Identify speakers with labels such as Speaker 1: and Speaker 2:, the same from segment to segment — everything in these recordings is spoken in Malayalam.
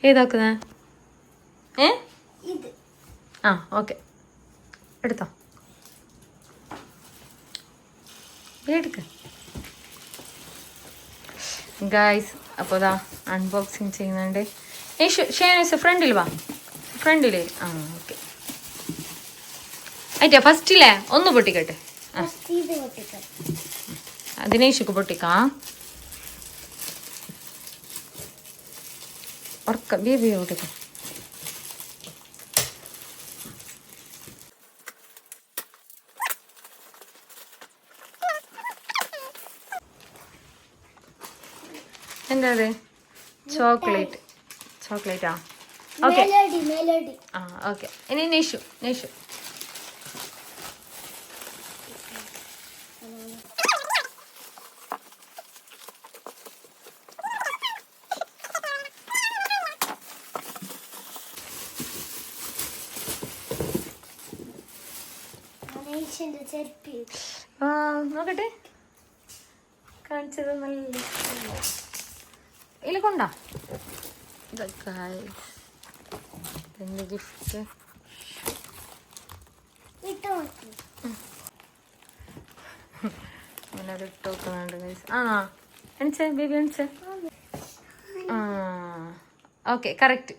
Speaker 1: ഏതാക്കുന്നേ? ആ ഓക്കെ, എടുത്തോ, എടുക്ക ഗായ്സ്. അപ്പോൾ ഇതാ അൺബോക്സിങ് ചെയ്യുന്നുണ്ട്. ഷേനസ് ഫ്രണ്ടിൽ വാ, ഫ്രണ്ടിൽ. ആ ഓക്കെ. ആയിട്ടാ ഫസ്റ്റില്ലേ ഒന്ന് പൊട്ടിക്കട്ടെ. ദിനേശക്ക് പൊട്ടിക്കാം. ഉറക്ക ബേബി പൊട്ടിക്കാം. എന്താ അത്? ചോക്ലേറ്റ്. ചോക്ലേറ്റാ? ഓക്കെ. ആ ഓക്കെ. ഇനി നെയ്ഷു നെയ്ഷു. നോക്കട്ടെ, കാണിച്ചത് നല്ല ഇതിൽ കൊണ്ടാ. എന്റെ ഗിഫ്റ്റ് അങ്ങനെ അത് ഇട്ട് നോക്കുന്നുണ്ട് ഗൈസ്. ആണോ എണിച്ചേ ബേബി എണിച്ചേ? ആ ഓക്കെ കറക്റ്റ്.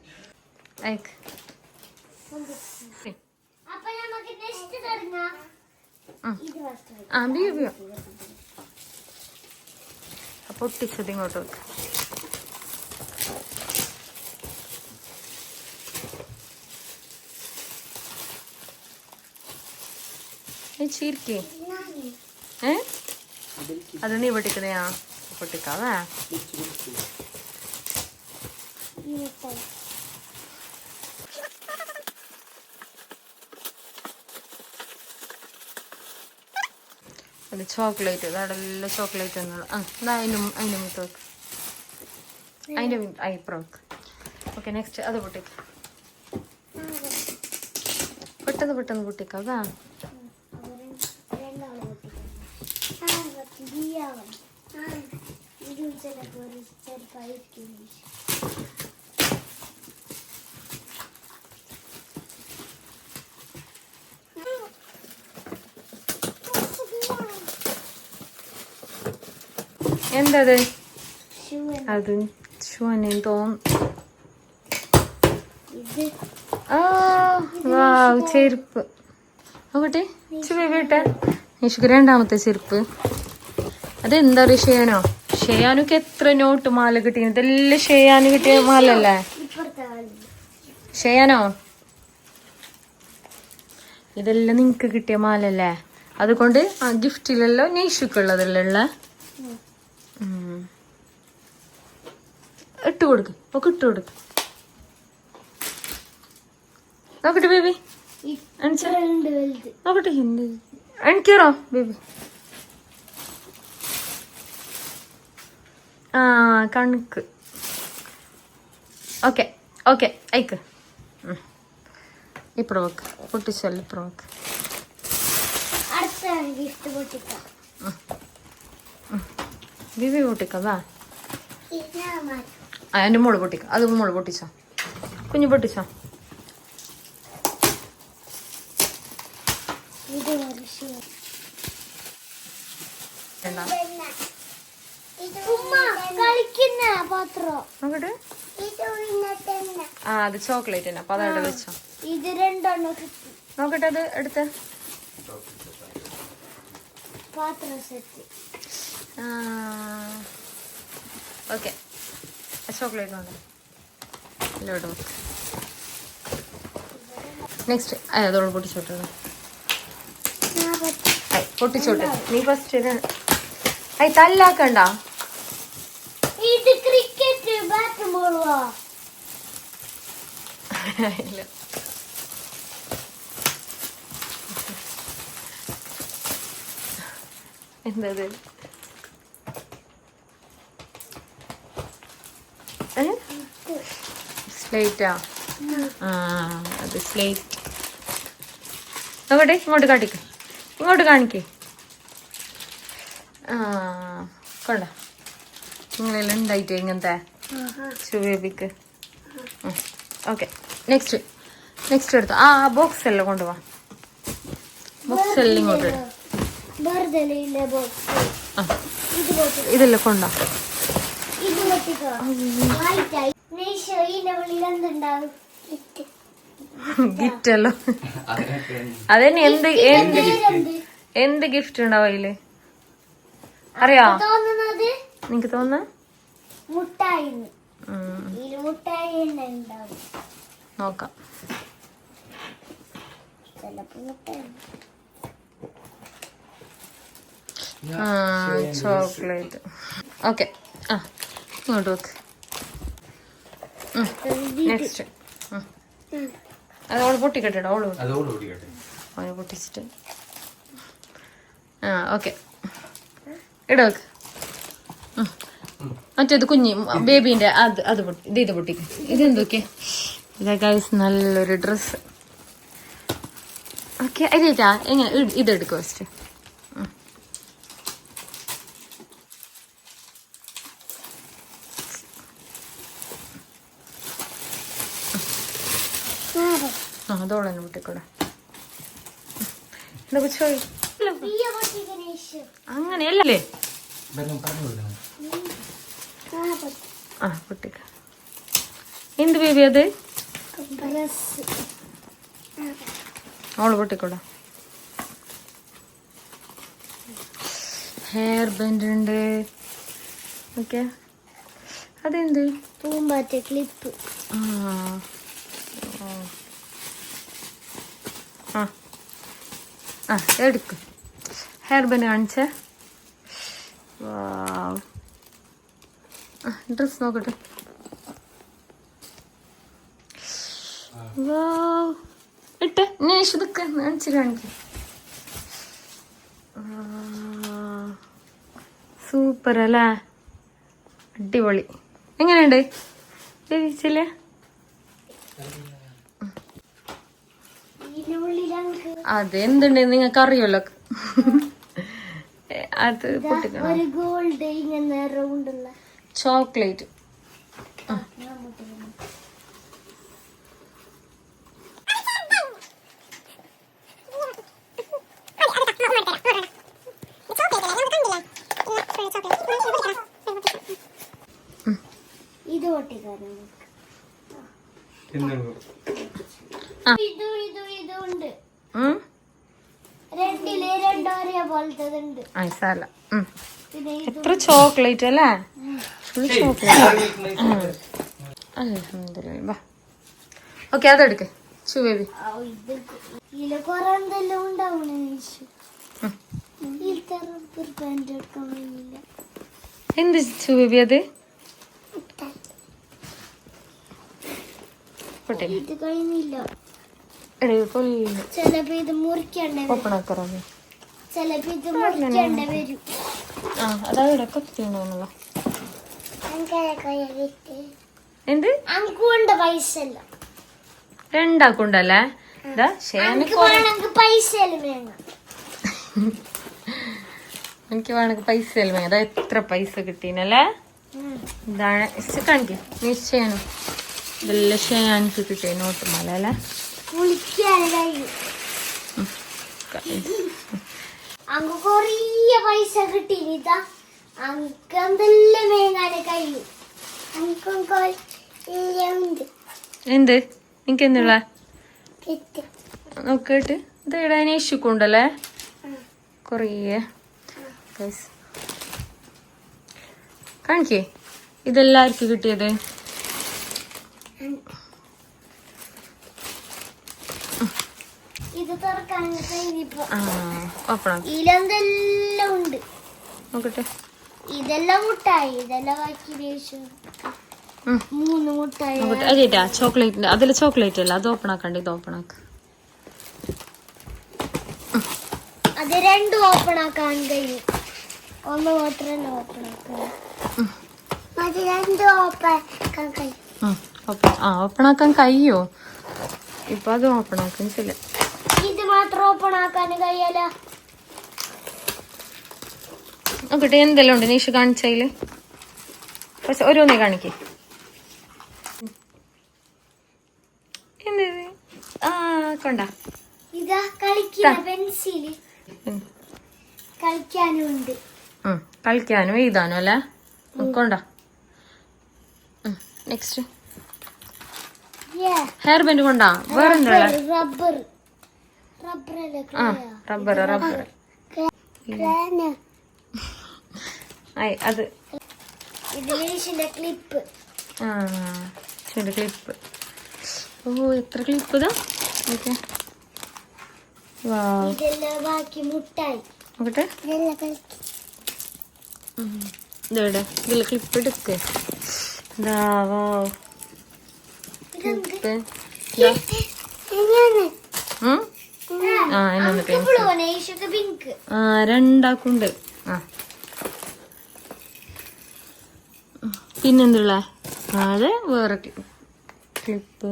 Speaker 1: അയക്ക്. ആ ബേബിയോ പൊട്ടിച്ചത് ഇങ്ങോട്ട് വെക്ക്. ചീർക്കേ അത് നീ പൊട്ടിക്കുന്നയാ? പൊട്ടിക്കാവേ. അത് ചോക്ലേറ്റ്, അതെല്ലാം ചോക്ലേറ്റ് എന്നുള്ള. ആ അതിൻ്റെ മുട്ട് വെക്ക്, അതിൻ്റെ ഐപ്രോ വെക്ക്. ഓക്കെ നെക്സ്റ്റ് അത് പൊട്ടിക്ക. പെട്ടെന്ന് പൊട്ടിക്കാവേ. എന്തത്? അത് ഷൂനെ തോന്നും. ചെരുപ്പ് നോക്കട്ടെ. ബേബിട്ടെ നിഷുക്ക് രണ്ടാമത്തെ ചെരുപ്പ്. അതെന്താ പറയുക? ഷെയാനോ? ഷെയാനൊക്കെ എത്ര നോട്ട് മാല കിട്ടിയ? ഇതെല്ലാം ഷെയാന് കിട്ടിയ മാലല്ലേ? ഷെയാനോ ഇതെല്ലാം നിങ്ങക്ക് കിട്ടിയ മാലല്ലേ? അതുകൊണ്ട് ആ ഗിഫ്റ്റിലെല്ലാം നെയ്ഷുക്കുള്ളതല്ല. ഇട്ട് കൊടുക്ക്, ഒക്കെ ഇട്ട് കൊടുക്ക്. നോക്കട്ടെ ബേബി, നോക്കട്ടെ എനിക്കറോ ബേബി. ആ കണക്ക്. ഓക്കെ ഓക്കെ അയക്ക്. ഇപ്പുറം വെക്ക്, പൊട്ടിച്ചല്ല ഇപ്പുറം വെക്ക്. ബേബി പൊട്ടിക്കാം വാ. എൻ്റെ മോള് പൊട്ടിക്കാം. അത് മോള് പൊട്ടിച്ചോ, കുഞ്ഞു പൊട്ടിച്ചോ. നോക്കട്ടെ. ആ അത് ചോക്ലേറ്റ് തന്നെ. അപ്പൊ അതവിടെ വെച്ചോ. നോക്കട്ടെ അത് എടുത്ത്. ഓക്കെ ചോക്ലേറ്റ് വേണ്ട. നെക്സ്റ്റ് അതോട് പൊട്ടിച്ചോട്ടെ. പൊട്ടിച്ചോട്ടെ നീ ഫസ്റ്റ്. ഐ തല്ലാക്കണ്ട. ഇല്ല എന്താ സ്ലേറ്റാ? ആ അത് സ്ലേറ്റ്. നോക്കട്ടെ, ഇങ്ങോട്ട് കാട്ടിക്ക്, ഇങ്ങോട്ട് കാണിക്കേ. ആ കൊണ്ട നിങ്ങളെല്ലാം ഉണ്ടായിട്ട് ഇങ്ങനത്തെ ബേബിക്ക്. ഓക്കെ, നെക്സ്റ്റ് എടുത്തോ. ആ ബോക്സ് എല്ലാം കൊണ്ടുപോവാ. ബോക്സ് എല്ലാം ഇങ്ങോട്ട് ഇടും. ഇതെല്ലാം കൊണ്ടോ. ഗിഫ്റ്റല്ലോ. അതന്നെ. എന്ത് ഗിഫ്റ്റ് ഉണ്ടാവും അതില് അറിയാ? നിനക്ക് തോന്നുന്ന നോക്കാം. ചോക്ലേറ്റ്. ഓക്കെ, ഇങ്ങോട്ട് വെക്ക്. നെക്സ്റ്റ് അത് ഓള് പൊട്ടിക്കട്ടെടാ. ഓള് പൊട്ടിച്ചിട്ട് ഓക്കെ ഇടവെക്ക്. മറ്റേത് കുഞ്ഞി ബേബീന്റെ അത് ഇത് പൊട്ടിക്ക്. ഇതെന്തൊക്കെ ഇതാ ഗൈസ്, നല്ലൊരു ഡ്രസ്സ്. ഓക്കെ, അരിയേറ്റാ എങ്ങനെ ഇതെടുക്കുക ഫസ്റ്റ്. അതോളെ പൊട്ടിക്കൂടെ. അങ്ങനെയല്ലേ പൊട്ടിക്ക. എന്ത് ബേബി അത്? അവള് പൊട്ടിക്കൂടെ. ഹെയർ ബാൻഡ് ഉണ്ട്. ഓക്കെ, അതെന്ത്? പൂമ്പാറ്റ ക്ലിപ്പ്. എടുക്ക്. ഹെയർ ബാൻഡ് കാണിച്ച. ഡ്രസ് നോക്കട്ടെ. ഇട്ട് ഇതൊക്കെ കാണിച്ചു. സൂപ്പർ അല്ലേ, അടിപൊളി. എങ്ങനെയുണ്ട് ചേച്ചില്ലേ? അതെന്തുണ്ട് നിങ്ങൾക്ക് അറിയല്ലോ. അത് ചോക്ലേറ്റ്. ഇത് എത്ര ചോക്ലേറ്റ് അല്ലേ? Full chocolate. അൽഹംദുലില്ലാ. ഓക്കെ, അതെടുക്ക് ബേബി. എന്ത് ബേബി അത്? അതവിടെ കൊത്തിണ്ടോന്നല്ലോ. എന്ത് രണ്ടാക്കുണ്ടല്ലേ? എനിക്ക് വേണമെങ്കിൽ പൈസ അല്ലേ. അതാ എത്ര പൈസ കിട്ടീനല്ലേ? ഇതാണ് കാണിക്ക്. നിശ്ചയാനും ഇതെല്ലാം ഷെയാനിക്ക് കിട്ടിയ നോട്ട് മല അല്ലേ? പൈസ കിട്ടി. എന്ത് നിനക്ക് എന്നുള്ള നോക്കിട്ട് ഇത് ഇടാൻ ഇഷ്യൂക്കുണ്ടല്ലേ കൊറേ. കാണിക്കേ ഇതെല്ലാവർക്കും കിട്ടിയത്. നോക്കട്ടെ. ഇതെല്ലാം മുട്ടായി. ഇതെല്ലാം മൂന്ന് മുട്ടായി. അതേറ്റാ ചോക്ലേറ്റിന്റെ അതില് ചോക്ലേറ്റ് അല്ല. അത് ഓപ്പൺ ആക്കണ്ട. ഇത് ഓപ്പൺ ആക്ക. അത് രണ്ടും ഓപ്പൺ ആക്കാൻ കഴിയും. ഒന്ന് മാത്രമല്ല ഓപ്പൺ ആക്കാൻ. ഓപ്പൺ ആക്കാൻ കഴിയോ? ഇപ്പൊ അത് ഓപ്പൺ ആക്കാൻ ചില. ഇത് മാത്രം ഓപ്പൺ ആക്കാൻ കഴിയല. നോക്കട്ടെ എന്തെല്ലാം ഉണ്ട് നീഷ് കാണിച്ചതില്. പക്ഷെ ഓരോന്നേ കാണിക്കേ. എന്തത്? ആ കൊണ്ടാ
Speaker 2: ഇതാ കളിക്കാൻ പെൻസില് കളിക്കാനും ഉണ്ട്.
Speaker 1: കളിക്കാനും എഴുതാനും അല്ലേ? കൊണ്ടാ. നെക്സ്റ്റ് ഹെയർ ബാൻഡ് കൊണ്ടാ. വേറെന്താ?
Speaker 2: Rubber
Speaker 1: rubber rubber. അത്
Speaker 2: ക്ലിപ്പ്.
Speaker 1: ക്ലിപ്പ്. ഓ എത്ര ക്ലിപ്പ് ഇതാ. ഓക്കെ.
Speaker 2: ബാക്കി മുട്ടായി
Speaker 1: നോക്കട്ടെ. ഇതെവിടെ? ഇതിൽ ക്ലിപ്പ് എടുക്ക്. രണ്ടാക്കുണ്ട്. പിന്നെന്തുള്ള അതെ വേറെ ക്ലിപ്പ്.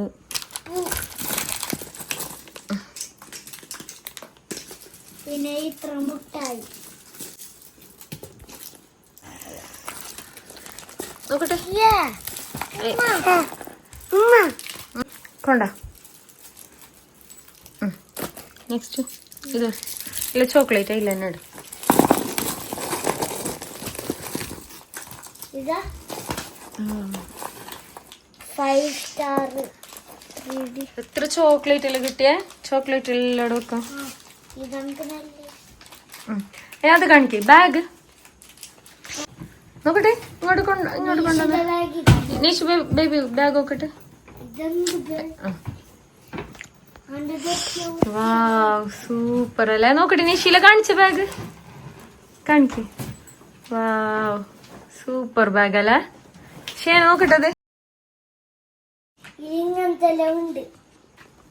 Speaker 2: പിന്നെ ഇത്ര മുട്ടായി
Speaker 1: നോക്കട്ടെ. കൊണ്ടാ. നെക്സ്റ്റ് ഇത് ഇല്ല ചോക്ലേറ്റ് ഇല്ല എന്നോട്.
Speaker 2: ഇതാ 5 സ്റ്റാർ.
Speaker 1: എത്ര ചോക്ലേറ്റ് എല്ലാം കിട്ടിയേ? ചോക്ലേറ്റ് എല്ലാം വെക്കാം. അത് കാണിക്കേ. ബാഗ് നോക്കട്ടെ. ഇങ്ങോട്ട് കൊണ്ടുവന്ന നീഷ് ബേബി ബാഗ് നോക്കട്ടെ. വാവ് സൂപ്പർ അല്ലേ? നോക്കട്ടെ നീഷില കാണിച്ച ബാഗ് കാണിക്കേ. വാവ് സൂപ്പർ ബാഗ് അല്ലേ? ശരി നോക്കട്ടെ. അത്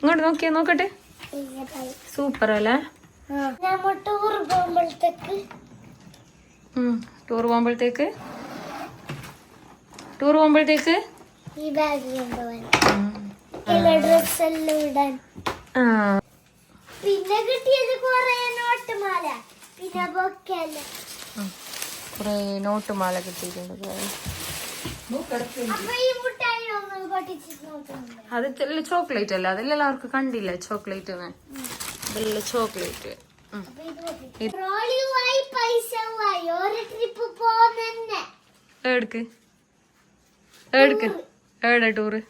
Speaker 1: ഇങ്ങോട്ട് നോക്കിയേ. നോക്കട്ടെ. സൂപ്പർ അല്ലേ? ടൂർ പോകുമ്പോഴത്തേക്ക്
Speaker 2: ഈ ബാഗ് കൊണ്ടുപോകാൻ ഡ്രസ് എല്ലാം ഇടാൻ. പിന്നെ കിട്ടിയത് കൊറേ നോട്ടുമാല. പിന്നെ ബൊക്കല്ല
Speaker 1: കൊറേ നോട്ടുമാല കിട്ടിയിട്ടുണ്ട്. അത് ചോക്ലേറ്റ് അല്ല. അതെല്ലാം എല്ലാവർക്കും കണ്ടില്ല ചോക്ലേറ്റ്. ഇതെല്ലാം ചോക്ലേറ്റ്. ഏടെ ടൂറ്?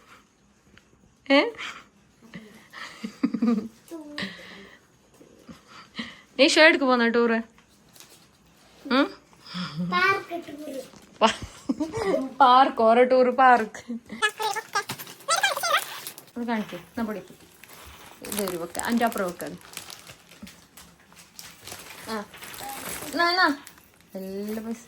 Speaker 1: നീ ഷേഡ്ക്ക് പോന്ന ടൂറ്? പാർക്ക് ഓരോ ടൂറ് പാർക്ക് കാണിക്കേ. എന്നാ പഠിക്കും ഇതൊരു വെക്ക. അൻ്റെ അപ്പുറം വെക്കാതെ. എല്ലാ പൈസ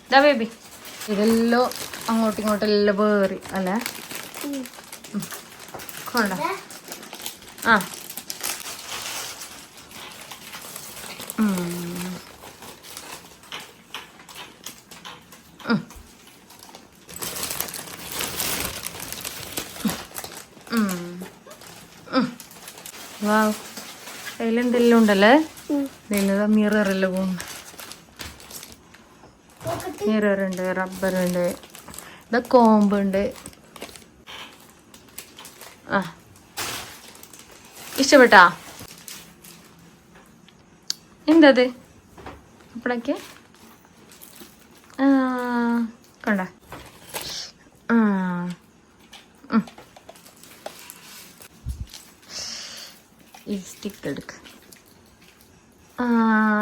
Speaker 1: ഇതാ ബേബി. ഇതെല്ലോ അങ്ങോട്ടും ഇങ്ങോട്ടെല്ലാം വേറി അല്ലേ? കൊണ്ട. വാവ് അതിലെന്തെല്ലാം ഉണ്ടല്ലേ? മിററെല്ലാം പോകുന്നു. മിററുണ്ട്, റബ്ബറുണ്ട്, ഇതാ കോമ്പുണ്ട്. ഇഷ്ടപ്പെട്ടാ? എന്തത് അപ്പഴൊക്കെ കണ്ട. ഈ സ്റ്റിക്ക് എടുക്ക.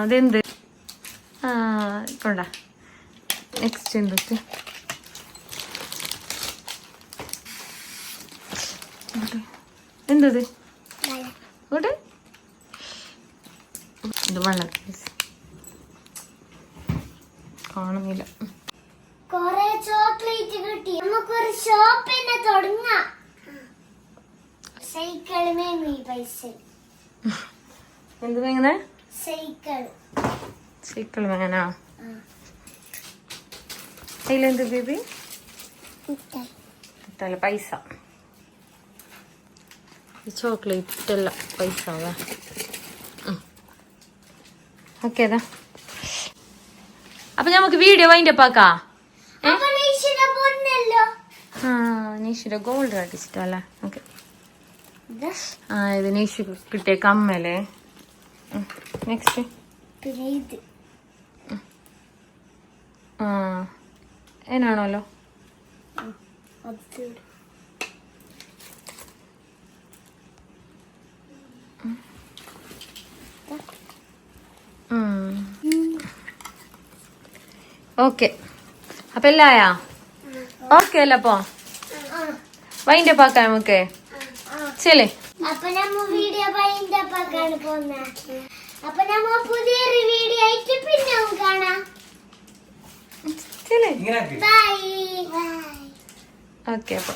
Speaker 1: അതെന്ത് കൊണ്ട. നെക്സ്റ്റ് എന്തൊക്കെ എന്തത് ഇവിടെ? ഇത് വെള്ളം കാണുന്നില്ല.
Speaker 2: കൊറേ ചോക്ലേറ്റ് കിട്ടി. നമുക്കൊരു ഷോപ്പ് തന്നെ തുടങ്ങാം. സൈക്കിൾ മേങ്ങി പൈസ.
Speaker 1: എന്ത് വേങ്ങന?
Speaker 2: സൈക്കിൾ
Speaker 1: വേങ്ങനാ? അതിലെന്ത് ബേബി? ഇതല്ല പൈസ. ഈ ചോക്ലേറ്റ് അല്ല പൈസ. ഓക്കെ അതാ. അപ്പൊ നമുക്ക് വീഡിയോ വൈൻഡപ്പ് ആക്കാ. ആ നീഷിന്റെ ഗോൾഡ് അടിച്ചിട്ടല്ലേ. ഓക്കെ. ആ ഇത് നീഷ് കിട്ടിയ കമ്മല്. നെക്സ്റ്റ് ആ എന്നാണല്ലോ ഓക്കെ. അപ്പൊ എല്ലായാ ഓക്കെ അല്ല. അപ്പൊ വൈൻഡപ്പ് ആക്കാം നമുക്ക്. ശരി.
Speaker 2: അപ്പൊ നമ്മ വീഡിയോ വൈൻഡപ്പ് ആക്കാണ് പോകുന്നത്. അപ്പൊ നമ്മ പുതിയൊരു വീഡിയോ ആയിട്ട് പിന്നെ കാണാം.
Speaker 1: ശരി.
Speaker 2: ബൈ.
Speaker 1: ഓക്കെ. അപ്പൊ